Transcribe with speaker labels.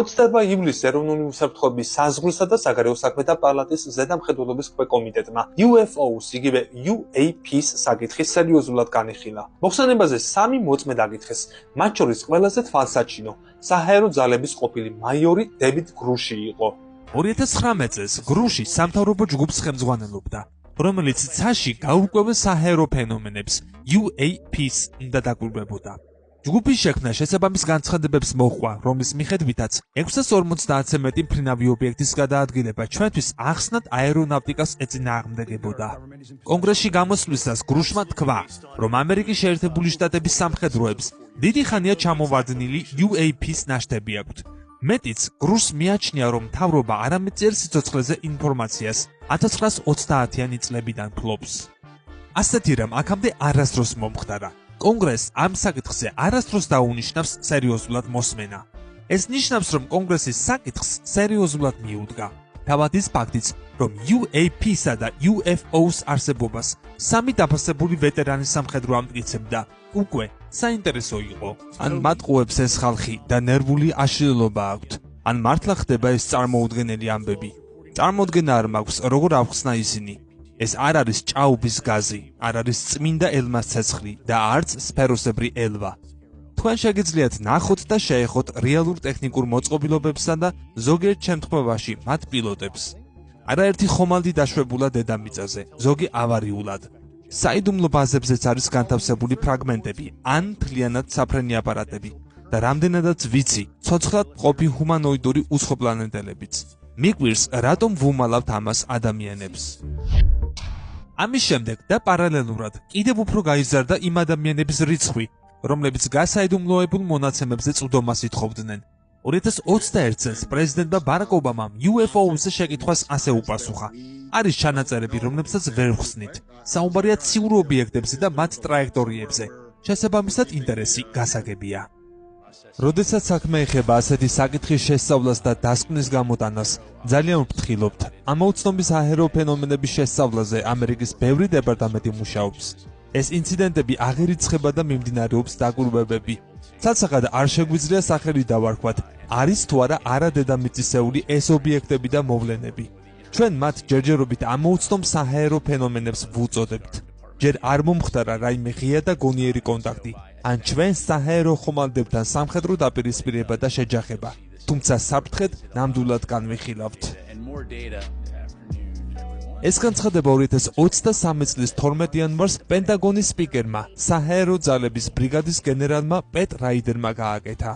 Speaker 1: 20 ივლისს ეროვნული უსაფრთხოების საზღვრისა და საგარეო საქმეთა პალატის ზედამხედველობის კომიტეტმა UFO-ს იგივე UAP-ს საკითხი სერიოზულად განიხილა. მოხსენებაზე 3 მოწმე დაკითხეს, მათ შორის ყველაზე თვალსაჩინო საჰაერო ძალების ყოფილი მაიორი დევიდ გრუში იყო.
Speaker 2: 2019 წელს გრუში სამთავრობო ჯგუფს ხელმძღვანელობდა, რომელიც ცაში გაურკვეველ საჰაერო ფენომენებს UAP-ს უნდა დაკვირვებოდა. ჯგუფის შექმნა შესაბამის განცხადებებს მოჰყვა, რომლის მიხედვითაც 650-ზე მეტი მფრინავი ობიექტის გადაადგილება ჩვენთვის ახსნად აერონავტიკას ეწინააღმდეგებოდა. კონგრესში გამოსვლისას გრუშმა თქვა, რომ ამერიკის შეერთებული შტატების სამხედროებს დიდი ხანია ჩამოვარდნილი UAP-ს ნაშთები აქვთ. მეტიც, გრუშს მიაჩნია, რომ მთავრობა არამეტწიერ სიცოცხლეზე ინფორმაციას 1930-იანი წლებიდან ფლობს. ასეთი რამ აქამდე არასდროს მომხდარა. კონგრესს ამ საკითხზე არასდროს დაუნიშნავს სერიოზულად მოსმენა. ეს ნიშნავს, რომ კონგრესის საკითხს სერიოზულად მიუდგა. თავად ის ფაქტიც, რომ UAP-სა და UFO-ს არსებობას 3 დაფასებული ვეტერანი სამხედრო ამტკიცებდა, უკვე საინტერესო იყო. ან მატყუებს ეს ხალხი და ნერვული აშლილობა აქვთ, ან მართლა ხდება ეს წარმოუდგენელი ამბები. წარმოუდგენა არ მაქვს, როგორ ავხსნა ისინი. ეს არ არის ჭაობის გაზი, არ არის წმინდა ელმას ცეცხლი და არც სფეროსებრი ელვა. თქვენ შეგიძლიათ ნახოთ და შეეხოთ რეალურ ტექნიკურ მოწყობილობებსა და ზოგიერთ შემთხვევაში მათ პილოტებს. არაერთი ხომალდი დაშვებულა დედამიწაზე, ზოგი ავარიულად. საიდუმლო ბაზებზეც არის განთავსებული ფრაგმენტები, ან მთლიანად საფრენი აპარატები და რამდენადაც ვიცი, ცოცხლად მყოფი ჰუმანოიდური უცხოპლანეტელებიც. მიგვირს, რატომ ვუმალავთ ამას ადამიანებს. ამის შემდეგ და პარალელურად კიდევ უფრო გაიზარდა იმ ადამიანების რიცხვი, რომლებიც გასაიდუმლოებულ მონაცემებზე წვდომას ითხოვდნენ. 2021 წელს პრეზიდენტმა ბარაკ ობამამ UFO-ზე შეკითხვას ასე უპასუხა. არის ჩანაწერები, რომლებსაც ვერ ვხსნით. საუბარია ციურ ობიექტებზე და მათ ტრაექტორიებზე. შესაბამისად ინტერესი გასაგებია. როდესაც საქმე ეხება ასეთი საკითხის შესწავლას და დასკვნის გამოტანას, ძალიან ვფრთხილობთ. ამოუცნობის საჰაერო ფენომენების შესწავლაზე ამერიკის ბევრი დეპარტამენტი მუშაობს. ეს ინციდენტები აღერიცხება და მიმდინარეობს დაკვირვებები. ცალსახად არ შეგვიძლია სახელი დავარქვათ, არის თუ არა არადედამიწისეული ეს ობიექტები და მოვლენები. ჩვენ მათ ჯერჯერობით ამოუცნობ საჰაერო ფენომენებს ვუწოდებთ. ჯერ არ მომხდარა რაიმე ღია და გონიერი კონტაქტი, ან ჩვენ საჰაერო ხომალდებთან სამხედრო დაპირისპირება და შეჯახება, თუმცა საფრთხედ ნამდვილად განვიხილავთ. ეს განცხადება 2023 წლის 12 იანვარს პენტაგონის სპიკერმა, საჰაერო ძალების ბრიგადის გენერალმა პეტ რაიდერმა გააკეთა.